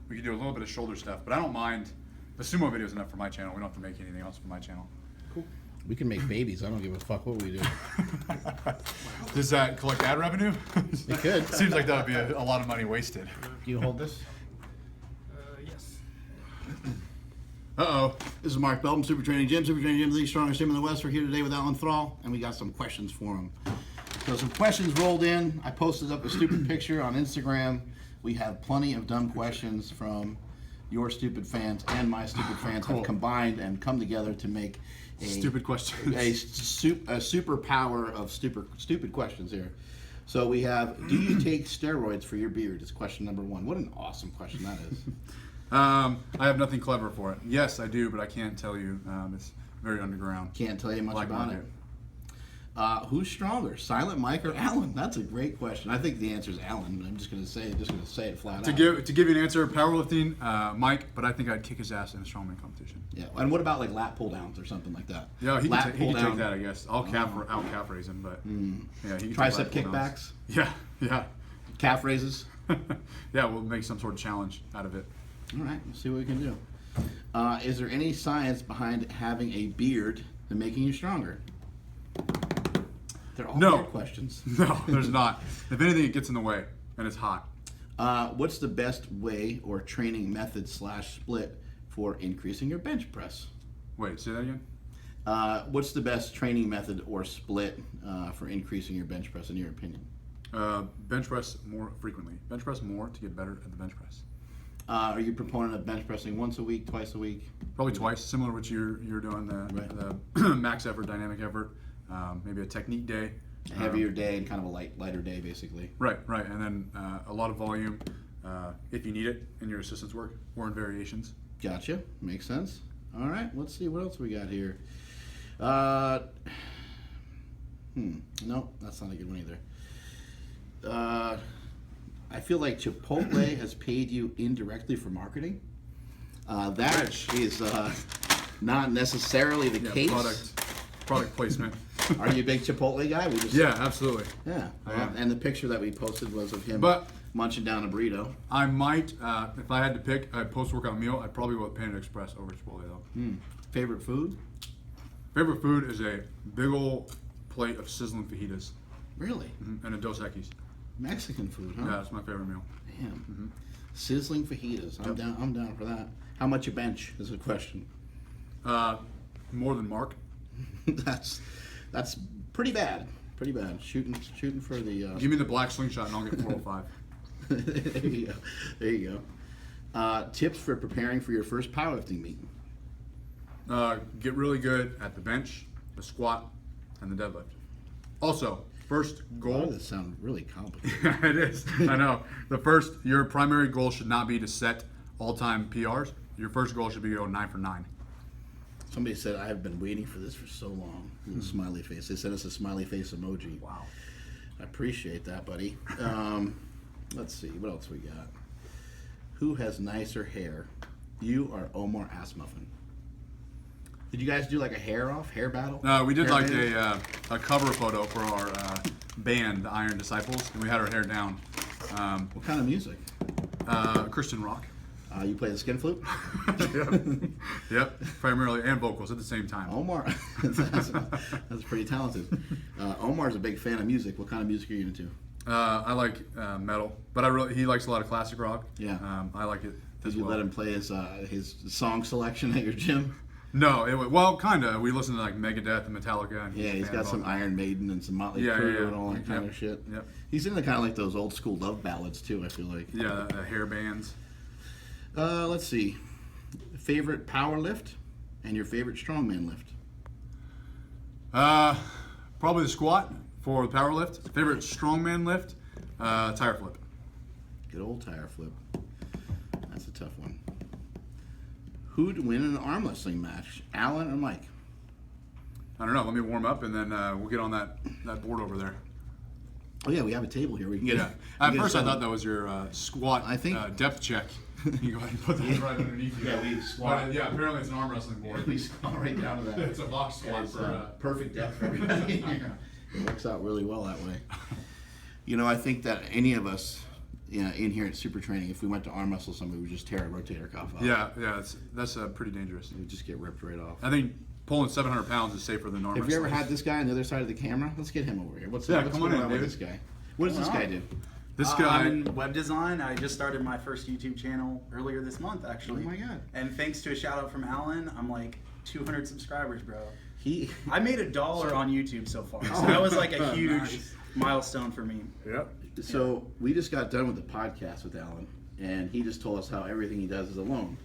we could do a little bit of shoulder stuff, but I don't mind. The sumo video is enough for my channel. We don't have to make anything else for my channel. Cool. We can make babies. I don't give a fuck what we do. Does that collect ad revenue? It could. Seems like that would be a lot of money wasted. Can you hold this? Yes. Uh-oh. This is Mark Belton, Super Training Gym, the strongest gym in the West. We're here today with Alan Thrall, and we got some questions for him. So some questions rolled in. I posted up a stupid picture on Instagram. We have plenty of dumb questions from your stupid fans and my stupid fans have combined and come together to make a stupid questions. A superpower of stupid questions here. So we have, do you take steroids for your beard? Is question number one. What an awesome question that is. I have nothing clever for it. Yes, I do, but I can't tell you. It's very underground. Can't tell you much about it. Who's stronger, Silent Mike or Alan? That's a great question. I think the answer is Alan. I'm just going to say it flat out. To give you an answer, powerlifting, Mike, but I think I'd kick his ass in a strongman competition. Yeah, and what about like lat pull downs or something like that? Yeah, he can take that, I guess. I'll calf raise him, but yeah, he can tricep kickbacks. Yeah, calf raises. Yeah, we'll make some sort of challenge out of it. All right, let's see what we can do. Is there any science behind having a beard and making you stronger? They're all weird questions. No, there's not. If anything, it gets in the way, and it's hot. What's the best way or training method / split for increasing your bench press? Wait, say that again? What's the best training method or split for increasing your bench press in your opinion? Bench press more frequently. Bench press more to get better at the bench press. Are you a proponent of bench pressing once a week, twice a week? Probably twice, similar to what you're doing, the max effort, dynamic effort. Maybe a technique day. A heavier day and kind of a lighter day, basically. Right. And then a lot of volume if you need it in your assistance work or in variations. Gotcha. Makes sense. All right. Let's see what else we got here. No, that's not a good one either. I feel like Chipotle has paid you indirectly for marketing. That is not necessarily the case. Product placement. Are you a big Chipotle guy? Yeah, absolutely. Yeah. And the picture that we posted was of him munching down a burrito. I might, if I had to pick a post-workout meal, I'd probably go with Panda Express over Chipotle, though. Favorite food? Favorite food is a big old plate of sizzling fajitas. Really? And a Dos Equis. Mexican food, huh? Yeah, that's my favorite meal. Damn. Sizzling fajitas. I'm down for that. How much you bench is the question. More than Mark. That's pretty bad. Pretty bad. Shooting for the. Give me the black slingshot and I'll get 405. There you go. Tips for preparing for your first powerlifting meet. Get really good at the bench, the squat, and the deadlift. Also, first goal. This sounds really complicated. It is. I know. Your primary goal should not be to set all-time PRs. Your first goal should be to go 9 for 9. Somebody said, I have been waiting for this for so long. Smiley face. They sent us a smiley face emoji. Wow. I appreciate that, buddy. Let's see. What else we got? Who has nicer hair? You or Omar Assmuffin? Did you guys do like a hair battle? We did a cover photo for our band, the Iron Disciples, and we had our hair down. What kind of music? Christian rock. You play the skin flute? Yep, primarily, and vocals at the same time. Omar, that's pretty talented. Omar's a big fan of music. What kind of music are you into? I like metal, but he likes a lot of classic rock. Yeah. I like it. Did you let him play his song selection at your gym? No, kind of. We listen to like Megadeth and Metallica. And he's got some Iron Maiden and some Motley Crue and all that kind of shit. Yep. He's into kind of like those old school love ballads too, I feel like. Yeah, hair bands. Let's see. Favorite power lift and your favorite strongman lift? Probably the squat for the power lift. Favorite strongman lift, tire flip. Good old tire flip. That's a tough one. Who'd win an arm wrestling match, Alan or Mike? I don't know. Let me warm up and then we'll get on that board over there. Oh yeah, we have a table here. We can get. Yeah. At first, I thought that was your squat. I think depth check. You go ahead and put that right underneath you. Yeah, we squat. But, apparently it's an arm wrestling board. We squat right down to that. It's a box squat. It's perfect depth for everybody. It works out really well that way. I think that any of us, in here at Super Training, if we went to arm wrestle somebody, we would just tear a rotator cuff off. Yeah, that's pretty dangerous. It would just get ripped right off. I think pulling 700 pounds is safer than arm Have you ever wrestling. had this guy on the other side of the camera? Let's get him over here. What's come going on in, on with David. this guy? What does this guy do? This guy, I'm in web design. I just started my first YouTube channel earlier this month, actually. Oh my God. And thanks to a shout out from Alan, I'm like 200 subscribers, bro. He I made $1 on YouTube so far. So that was like a huge Nice. milestone for me. yep. So we just got done with the podcast with Alan, and he just told us how everything he does is alone.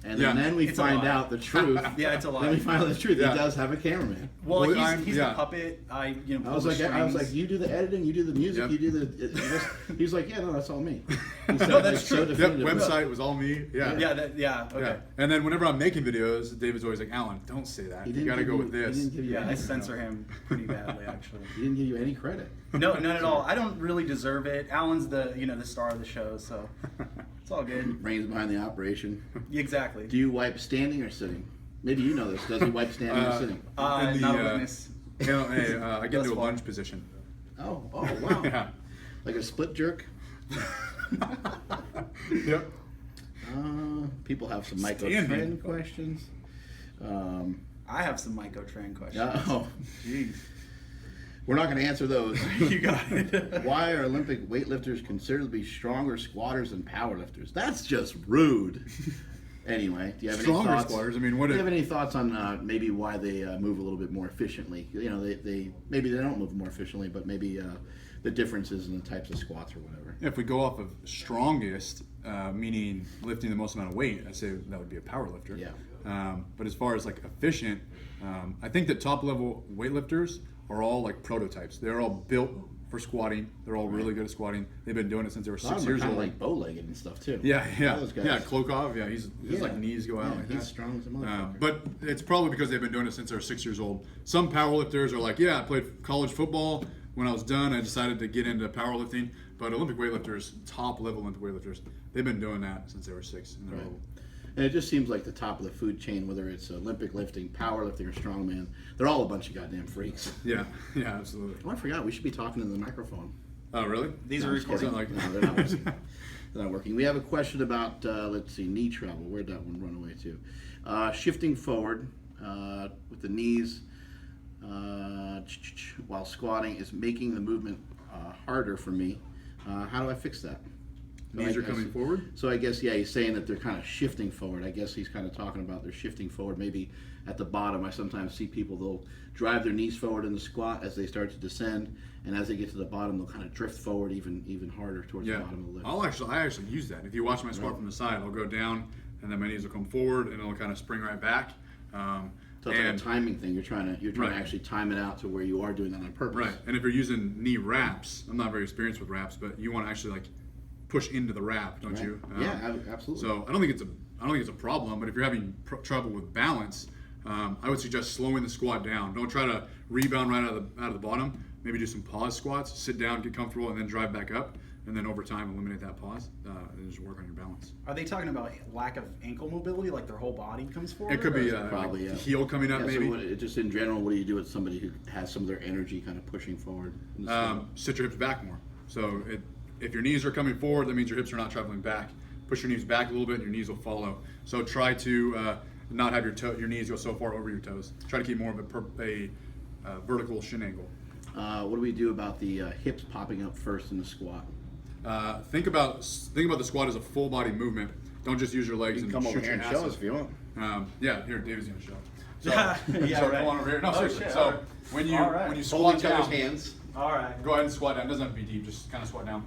And Yeah. then we It's a find lie. out the truth. Yeah, it's a Then we lie. find out the truth. Yeah. He does have a cameraman. Well, Well, he's yeah. the puppet. I I pull was the like, strings. you do the editing, you do the music, Yep. you do the. He's like, yeah, no, that's all me. He said No, it, that's like, true. So Yep, definitively. website was all me. Yeah. Yeah, okay. Yeah. And then whenever I'm making videos, David's always like, Alan, don't say that. He You didn't got to give go with He this. didn't give you Yeah, I any, censor him pretty badly, actually. he didn't give you any credit. No, none at all. I don't really deserve it. Alan's the the star of the show, so it's all good. Brains behind the operation. Exactly. Do you wipe standing or sitting? Maybe you know this. Does he wipe standing or sitting? In the, Not a witness. Hey, I get Thus into a far. lunge position. Oh, wow. Yeah. Like a split jerk? Yep. People have some Michael Standing. Trend questions. I have some Myco Tran questions. Oh, Jeez. we're not going to answer those. You got it. Why are Olympic weightlifters considered to be stronger squatters than powerlifters? That's just rude. Anyway, do you have Stronger any thoughts? squatters. I mean, what Do you if have any thoughts on maybe why they move a little bit more efficiently? You know, they maybe they don't move more efficiently, but maybe the differences in the types of squats or whatever. if we go off of strongest, meaning lifting the most amount of weight, I say that would be a power lifter. Yeah. But as far as like efficient, I think that top level weightlifters are all like prototypes. They're all built for squatting. They're all really good at squatting. They've been doing it since they were A lot 6 of them are years kind of old. like bow-legged and stuff too. Yeah, yeah, All those guys. yeah. Klokov, yeah, his like knees go out Yeah, like he's that. strong as a motherfucker. But it's probably because they've been doing it since they were 6 years old. Some powerlifters are like, yeah, I played college football. When I was done, I decided to get into powerlifting. But Olympic weightlifters, top level Olympic weightlifters, they've been doing that since they were 6. And they're Right. old. And it just seems like the top of the food chain, whether it's Olympic lifting, powerlifting, or strongman, they're all a bunch of goddamn freaks. Yeah, yeah, absolutely. Oh, I forgot. We should be talking into the microphone. Oh, really? These No, are I'm just kidding. recording. Like- No, they're not working. They're not working. We have a question about, let's see, knee travel. Where'd that one run away to? Shifting forward with the knees while squatting is making the movement harder for me. How do I fix that? So Knees I are guess- coming forward? So I guess, yeah, he's saying that they're kind of shifting forward. I guess he's kind of talking about they're shifting forward. Maybe at the bottom, I sometimes see people, they'll drive their knees forward in the squat as they start to descend, and as they get to the bottom, they'll kind of drift forward even harder towards the Yeah. bottom of the lift. I actually use that. If you watch my squat from the side, I'll go down, and then my knees will come forward, and it'll kind of spring right back. So it's like a And timing thing. You're trying Right. to actually time it out to where you are doing that on purpose. right, and if you're using knee wraps, I'm not very experienced with wraps, but you want to actually like push into the wrap, don't Right. you? Yeah, absolutely. So I don't think it's a problem, but if you're having trouble with balance, I would suggest slowing the squat down. Don't try to rebound right out of the bottom. Maybe do some pause squats, sit down, get comfortable, and then drive back up. And then over time, eliminate that pause and just work on your balance. Are they talking about lack of ankle mobility, like their whole body comes forward? It could be or- probably, like yeah. heel coming up, Yeah, maybe. So just in general, what do you do with somebody who has some of their energy kind of pushing forward? in the squat? Sit your hips back more. So if your knees are coming forward, that means your hips are not traveling back. Push your knees back a little bit, and your knees will follow. So try to not have your knees go so far over your toes. Try to keep more of a vertical shin angle. What do we do about the hips popping up first in the squat? Think about the squat as a full body movement. Don't just use your legs You and can come over shoot here your and ass show us up. if you want. Yeah, here David's gonna show. So, Yeah, so right. come on over here. No, Oh, seriously. shit, So all right. when you All right. when you Hold squat each other's down, hands. All right. go ahead and squat down. It doesn't have to be deep. Just kind of squat down.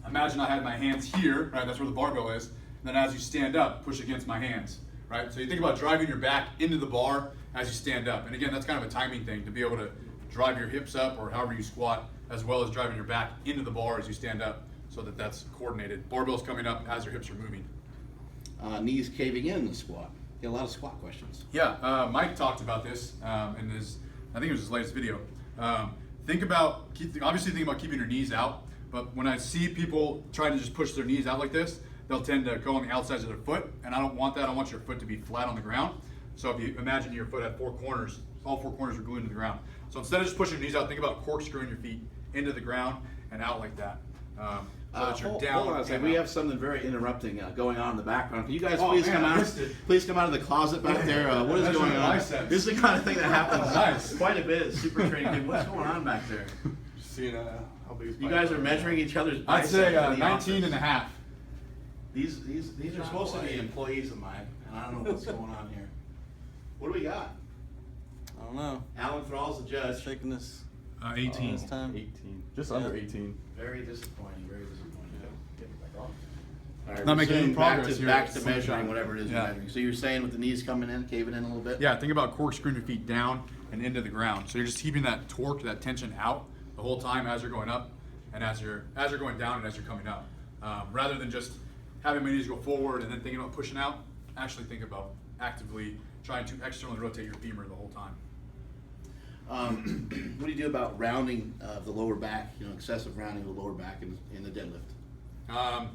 Imagine I had my hands here, right? That's where the barbell is. And then as you stand up, push against my hands, right? So you think about driving your back into the bar as you stand up. And again, that's kind of a timing thing to be able to drive your hips up or however you squat, as well as driving your back into the bar as you stand up, so that that's coordinated. Barbell's coming up as your hips are moving. Knees caving in the squat. Get a lot of squat questions. Yeah, Mike talked about this in his, I think it was his latest video. Think about keeping your knees out, but when I see people trying to just push their knees out like this, they'll tend to go on the outsides of their foot, and I don't want that. I want your foot to be flat on the ground. So if you imagine your foot had 4 corners, all 4 corners are glued to the ground. So instead of just pushing your knees out, think about corkscrewing your feet into the ground and out like that. So that you're Hold down. on a second. and We up. have something very interrupting going on in the background. Can you guys Oh, please man, come I out? missed it. Please come out of the closet back there. What is Measuring going on? biceps. This is the kind of thing that happens Nice. quite a bit at Super Training Gym. What's going on back there? Seeing how big his You biceps guys are measuring each other's I'd biceps. say in the 19 office. and a half. These are supposed to be employees of mine, and I don't know what's going on here. What do we got? I don't know. Alan Thrall's the judge. Taking this 18. this time. 18. Just under 18. Very disappointing. Very disappointing. All right, Not making any resume progress here. back to Sunshine. measuring whatever it is Yeah. you're measuring. So you're saying with the knees coming in, caving in a little bit? Yeah, think about corkscrewing your feet down and into the ground. So you're just keeping that torque, that tension out the whole time as you're going up, and as you're going down, and as you're coming up. Rather than just having my knees go forward and then thinking about pushing out, actually think about actively trying to externally rotate your femur the whole time. What do you do about rounding of the lower back? You know, excessive rounding of the lower back in the deadlift.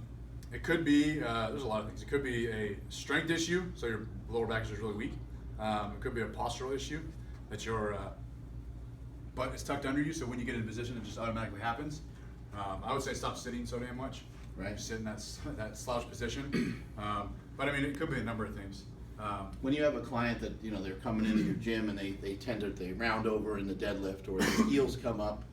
It could be, there's a lot of things. It could be a strength issue, so your lower back is just really weak. It could be a postural issue, that your butt is tucked under you, so when you get in position, it just automatically happens. I would say stop sitting so damn much. Right. Just sit in that slouch position. But I mean, it could be a number of things. When you have a client that, you know, they're coming into your gym and they tend to they round over in the deadlift, or their heels come up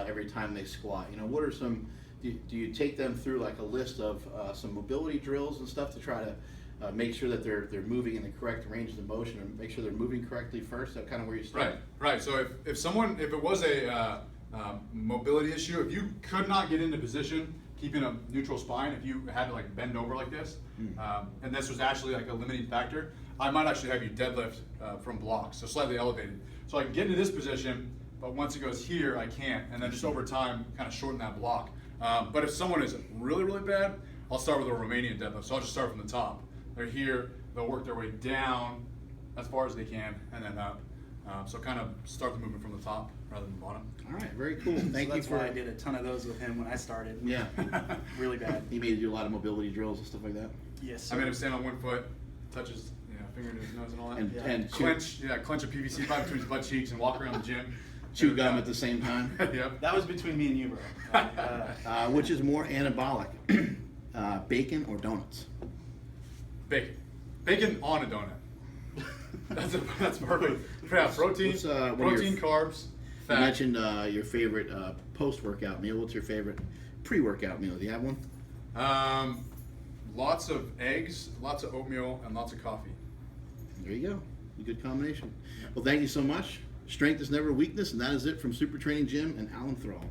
every time they squat, you know, what are some, do you take them through like a list of some mobility drills and stuff to try to make sure that they're moving in the correct range of motion, and make sure they're moving correctly first? That's kind of where you start. Right. So if it was a mobility issue, if you could not get into position, keeping a neutral spine, if you had to like bend over like this, and this was actually like a limiting factor, I might actually have you deadlift from blocks, so slightly elevated. So I can get into this position, but once it goes here, I can't, and then just over time, kind of shorten that block. But if someone is really, really bad, I'll start with a Romanian deadlift. So I'll just start from the top. They're here, they'll work their way down as far as they can, and then up. So kind of start the movement from the top rather than the bottom. All right, very cool. Thank you That's for. why I did a ton of those with him when I started. Yeah. Really bad. He made you do a lot of mobility drills and stuff like that. Yes. I made him stand on one foot, touches finger to his nose and all that. And, Yeah. and Clench a PVC pipe between his butt cheeks and walk around the gym. chew gum at the same time. Yep. That was between me and you, bro. Which is more anabolic, bacon or donuts? Bacon. Bacon on a donut. That's perfect. Yeah, protein, What's, one of protein, your- carbs, You fat. mentioned your favorite post-workout meal. What's your favorite pre-workout meal? Do you have one? Lots of eggs, lots of oatmeal, and lots of coffee. There you go. A good combination. Well, thank you so much. Strength is never a weakness, and that is it from Super Training Gym and Alan Thrall.